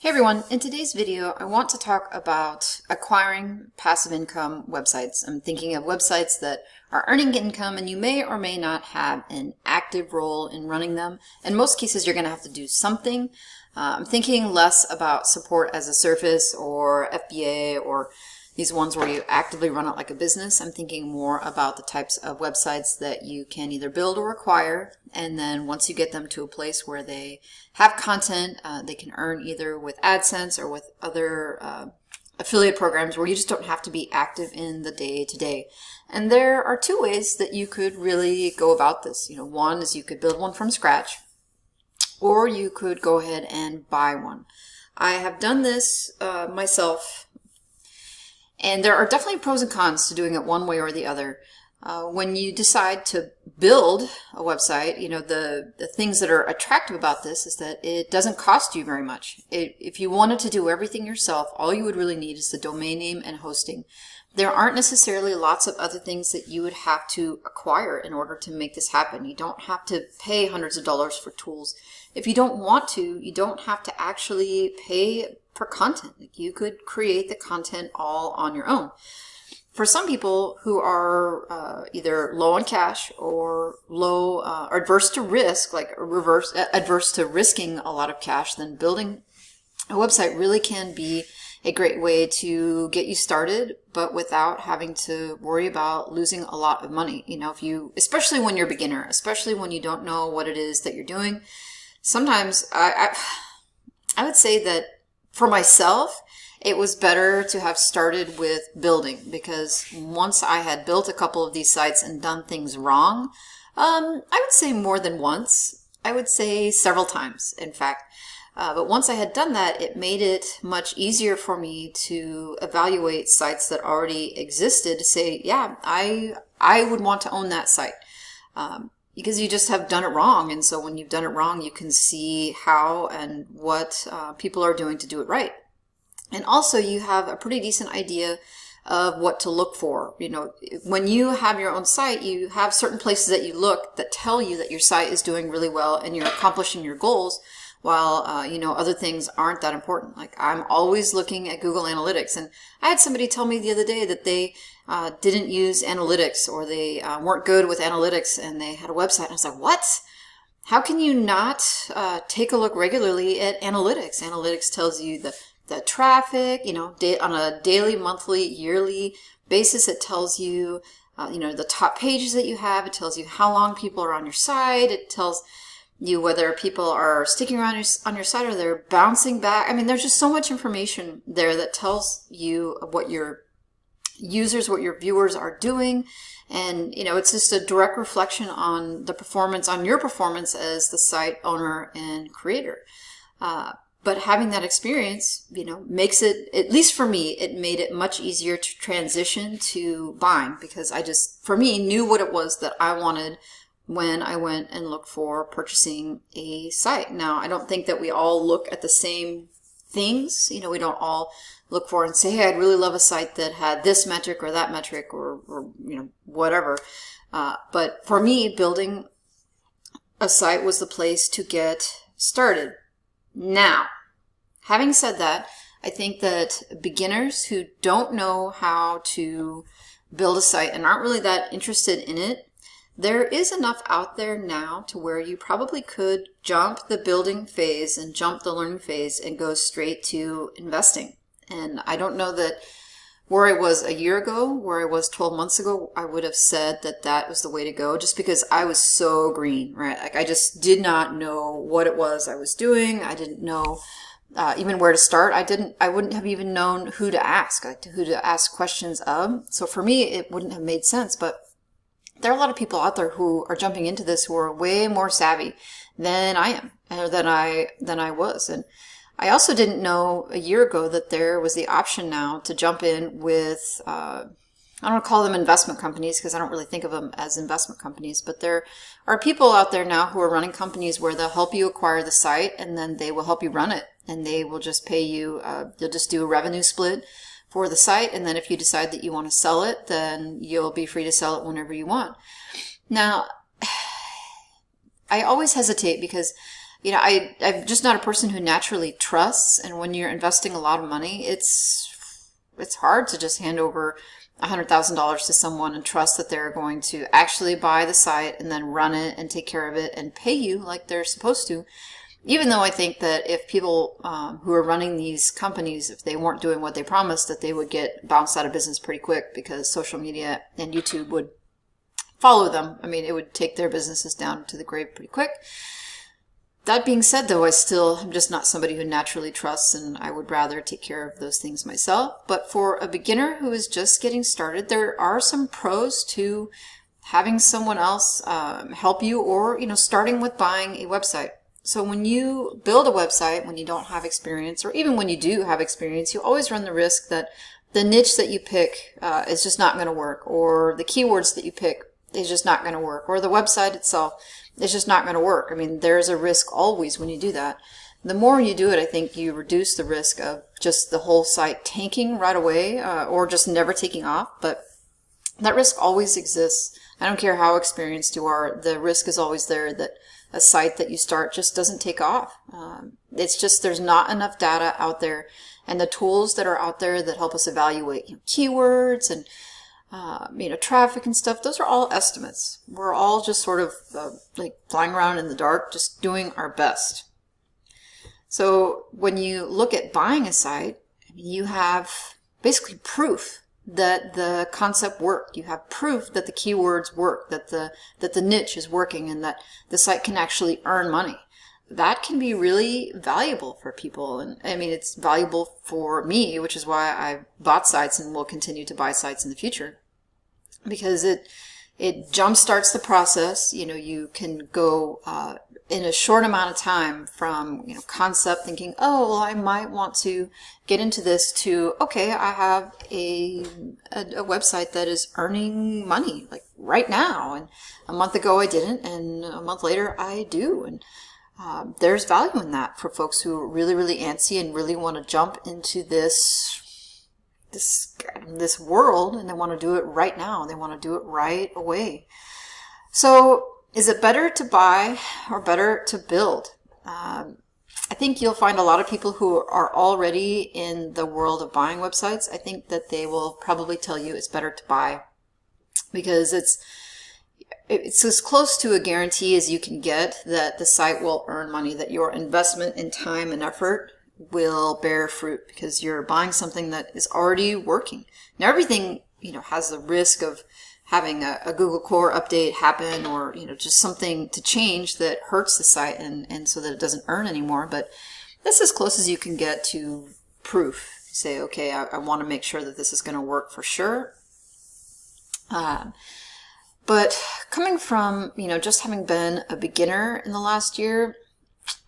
Hey everyone, in today's video I want to talk about acquiring passive income websites. I'm thinking of websites that are earning income and you may or may not have an active role in running them. In most cases you're going to have to do something. I'm thinking less about support as a service or FBA or these ones where you actively run it like a business. I'm thinking more about the types of websites that you can either build or acquire, and then once you get them to a place where they have content, they can earn either with AdSense or with other affiliate programs where you just don't have to be active in the day-to-day. And there are two ways that you could really go about this. One is you could build one from scratch, or you could go ahead and buy one. I have done this myself. And there are definitely pros and cons to doing it one way or the other. When you decide to build a website, the things that are attractive about this is that it doesn't cost you very much. If you wanted to do everything yourself, all you would really need is the domain name and hosting. There aren't necessarily lots of other things that you would have to acquire in order to make this happen. You don't have to pay hundreds of dollars for tools. If you don't want to, you don't have to actually pay for content. You could create the content all on your own. For some people who are either low on cash or or adverse to risk, adverse to risking a lot of cash, then building a website really can be a great way to get you started, but without having to worry about losing a lot of money. Especially when you're a beginner, especially when you don't know what it is that you're doing. Sometimes I would say that for myself, it was better to have started with building, because once I had built a couple of these sites and done things wrong, I would say more than once. I would say several times, in fact. But once I had done that, it made it much easier for me to evaluate sites that already existed to say, yeah, I would want to own that site. Because you just have done it wrong. And so when you've done it wrong, you can see how and what people are doing to do it right. And also you have a pretty decent idea of what to look for. When you have your own site, you have certain places that you look that tell you that your site is doing really well and you're accomplishing your goals, while other things aren't that important. Like, I'm always looking at Google Analytics, and I had somebody tell me the other day that they didn't use analytics, or they weren't good with analytics, and they had a website, and I was like, what? How can you not take a look regularly at analytics? Analytics tells you the traffic, on a daily, monthly, yearly basis. It tells you, the top pages that you have. It tells you how long people are on your site. It tells you whether people are sticking around on your site or they're bouncing back. I mean, there's just so much information there that tells you what your users, what your viewers are doing. And, it's just a direct reflection on the performance, on your performance as the site owner and creator. But having that experience, makes it, at least for me, it made it much easier to transition to buying, because I just, for me, knew what it was that I wanted when I went and looked for purchasing a site. Now, I don't think that we all look at the same things. We don't all look for and say, hey, I'd really love a site that had this metric or that metric or whatever. But for me, building a site was the place to get started. Now, having said that, I think that beginners who don't know how to build a site and aren't really that interested in it, there is enough out there now to where you probably could jump the building phase and jump the learning phase and go straight to investing. And I don't know that where I was a year ago, where I was 12 months ago, I would have said that that was the way to go, just because I was so green, right? Like, I just did not know what it was I was doing. I didn't know even where to start. I wouldn't have even known who to ask, who to ask questions of. So for me, it wouldn't have made sense. But there are a lot of people out there who are jumping into this who are way more savvy than I am, or than I was. And I also didn't know a year ago that there was the option now to jump in with, I don't want to call them investment companies, because I don't really think of them as investment companies, but there are people out there now who are running companies where they'll help you acquire the site and then they will help you run it, and they will just pay you, they'll just do a revenue split for the site, and then if you decide that you want to sell it, then you'll be free to sell it whenever you want. Now, I always hesitate because You know, I'm just not a person who naturally trusts. And when you're investing a lot of money, it's hard to just hand over $100,000 to someone and trust that they're going to actually buy the site and then run it and take care of it and pay you like they're supposed to. Even though I think that if people who are running these companies, if they weren't doing what they promised, that they would get bounced out of business pretty quick, because social media and YouTube would follow them. I mean, it would take their businesses down to the grave pretty quick. That being said, though, I'm just not somebody who naturally trusts, and I would rather take care of those things myself. But for a beginner who is just getting started, there are some pros to having someone else help you, or, you know, starting with buying a website. So when you build a website, when you don't have experience, or even when you do have experience, you always run the risk that the niche that you pick is just not going to work, or the keywords that you pick is just not going to work, or the website itself is just not going to work. I mean, there's a risk always when you do that. The more you do it, I think you reduce the risk of just the whole site tanking right away, or just never taking off. But that risk always exists. I don't care how experienced you are, the risk is always there that a site that you start just doesn't take off. It's just there's not enough data out there, and the tools that are out there that help us evaluate, you know, keywords and you know, traffic and stuff, those are all estimates. We're all just sort of like flying around in the dark, just doing our best. So when you look at buying a site, you have basically proof that the concept worked. You have proof that the keywords work, that the niche is working, and that the site can actually earn money. That can be really valuable for people. And I mean, it's valuable for me, which is why I bought sites and will continue to buy sites in the future, because it jumpstarts the process. You know, you can go in a short amount of time from, you know, concept thinking, oh, well, I might want to get into this, to, okay, I have a website that is earning money like right now. And a month ago I didn't, and a month later I do. And there's value in that for folks who are really, really antsy and really want to jump into this world, and they want to do it right now. They want to do it right away. So is it better to buy or better to build? I think you'll find a lot of people who are already in the world of buying websites. I think that they will probably tell you it's better to buy, because it's as close to a guarantee as you can get that the site will earn money, that your investment in time and effort will bear fruit, because you're buying something that is already working. Now, everything, you know, has the risk of having a Google core update happen, or, you know, just something to change that hurts the site, and so that it doesn't earn anymore. But that's as close as you can get to proof. Say, okay, I want to make sure that this is going to work for sure. But coming from, you know, just having been a beginner in the last year,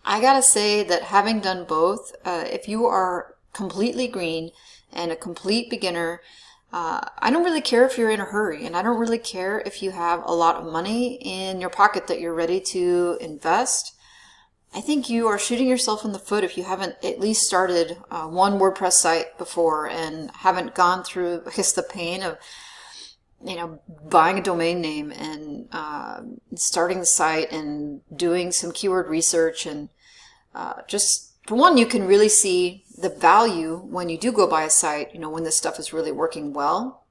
I gotta say that having done both, if you are completely green and a complete beginner, I don't really care if you're in a hurry, and I don't really care if you have a lot of money in your pocket that you're ready to invest. I think you are shooting yourself in the foot if you haven't at least started one WordPress site before and haven't gone through, I guess, the pain of, you know, buying a domain name and starting the site and doing some keyword research. And just, for one, you can really see the value when you do go buy a site, you know, when this stuff is really working well,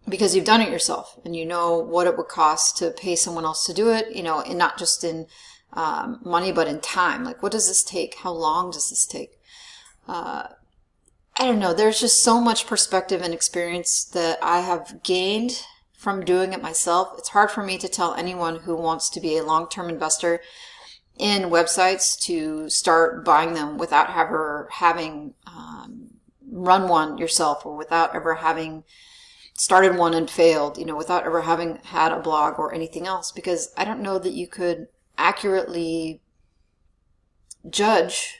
because you've done it yourself and you know what it would cost to pay someone else to do it, you know, and not just in money, but in time. Like, what does this take? How long does this take? I don't know. There's just so much perspective and experience that I have gained from doing it myself. It's hard for me to tell anyone who wants to be a long-term investor in websites to start buying them without ever having run one yourself, or without ever having started one and failed, you know, without ever having had a blog or anything else, because I don't know that you could accurately judge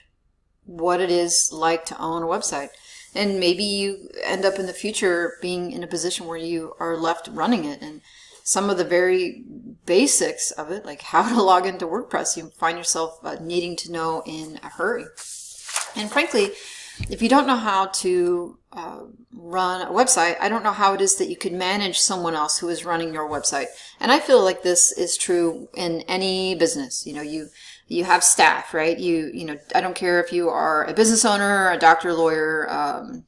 what it is like to own a website. And maybe you end up in the future being in a position where you are left running it, and some of the very basics of it, like how to log into WordPress, you find yourself needing to know in a hurry. And frankly, if you don't know how to run a website, I don't know how it is that you could manage someone else who is running your website. And I feel like this is true in any business. You know, You have staff, right? You know, I don't care if you are a business owner, a doctor, lawyer,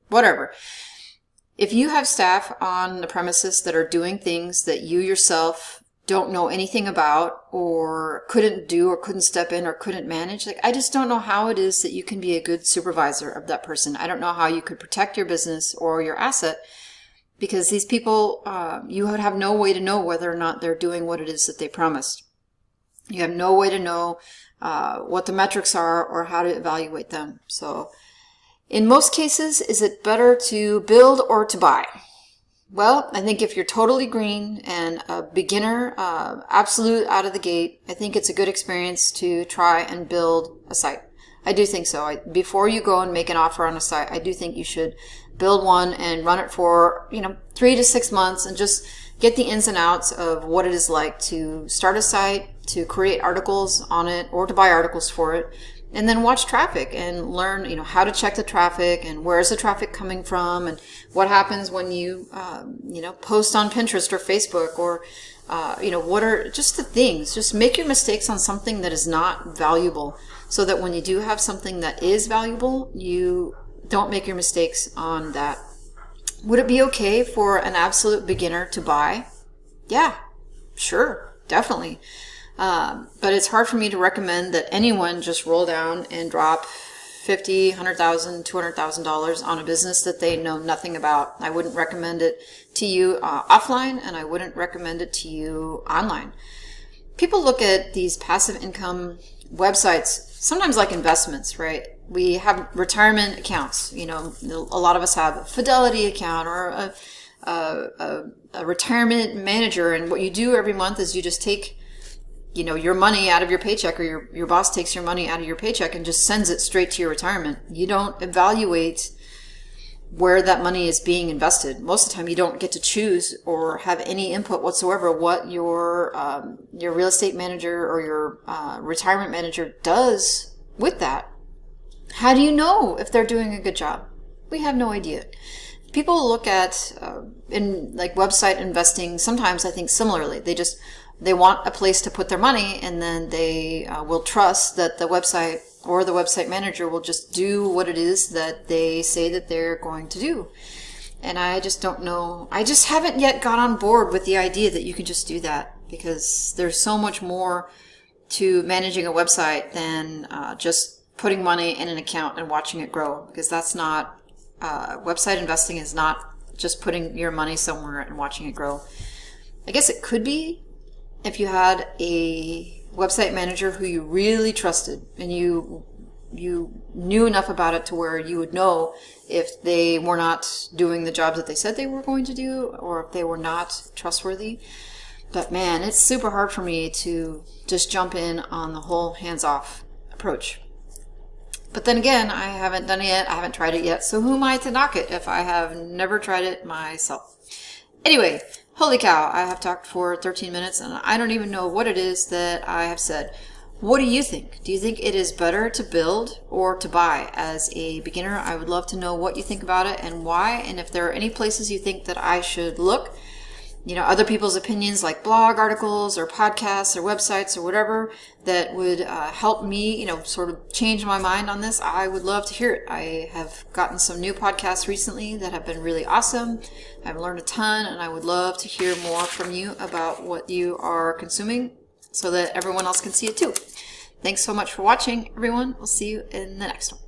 whatever. If you have staff on the premises that are doing things that you yourself don't know anything about or couldn't do or couldn't step in or couldn't manage, like, I just don't know how it is that you can be a good supervisor of that person. I don't know how you could protect your business or your asset, because these people, you would have no way to know whether or not they're doing what it is that they promised. You have no way to know what the metrics are or how to evaluate them. So in most cases, is it better to build or to buy? Well, I think if you're totally green and a beginner, absolute out of the gate, I think it's a good experience to try and build a site. I do think so. Before you go and make an offer on a site, I do think you should build one and run it for, 3 to 6 months and just get the ins and outs of what it is like to start a site, to create articles on it, or to buy articles for it, and then watch traffic and learn, how to check the traffic and where is the traffic coming from and what happens when you, post on Pinterest or Facebook or, what are just the things. Just make your mistakes on something that is not valuable so that when you do have something that is valuable, you don't make your mistakes on that. Would it be okay for an absolute beginner to buy? Yeah, sure, definitely. But it's hard for me to recommend that anyone just roll down and drop $50,000, $100,000, $200,000 on a business that they know nothing about. I wouldn't recommend it to you offline, and I wouldn't recommend it to you online. People look at these passive income websites sometimes like investments, right? We have retirement accounts. A lot of us have a Fidelity account or a retirement manager, and what you do every month is you just take your money out of your paycheck, or your boss takes your money out of your paycheck and just sends it straight to your retirement. You don't evaluate where that money is being invested. Most of the time you don't get to choose or have any input whatsoever what your real estate manager or your retirement manager does with that. How do you know if they're doing a good job? We have no idea. People look at in like website investing sometimes, I think, similarly. They want a place to put their money, and then they will trust that the website or the website manager will just do what it is that they say that they're going to do. And I just don't know. I just haven't yet got on board with the idea that you can just do that, because there's so much more to managing a website than just putting money in an account and watching it grow, because that's not, website investing is not just putting your money somewhere and watching it grow. I guess it could be if you had a website manager who you really trusted and you knew enough about it to where you would know if they were not doing the job that they said they were going to do, or if they were not trustworthy. But man, it's super hard for me to just jump in on the whole hands-off approach. But then again, I haven't done it yet. I haven't tried it yet. So who am I to knock it if I have never tried it myself? Anyway, holy cow, I have talked for 13 minutes and I don't even know what it is that I have said. What do you think? Do you think it is better to build or to buy as a beginner? I would love to know what you think about it and why, and if there are any places you think that I should look. Other people's opinions, like blog articles or podcasts or websites or whatever, that would help me, sort of change my mind on this. I would love to hear it. I have gotten some new podcasts recently that have been really awesome. I've learned a ton, and I would love to hear more from you about what you are consuming so that everyone else can see it too. Thanks so much for watching, everyone. We'll see you in the next one.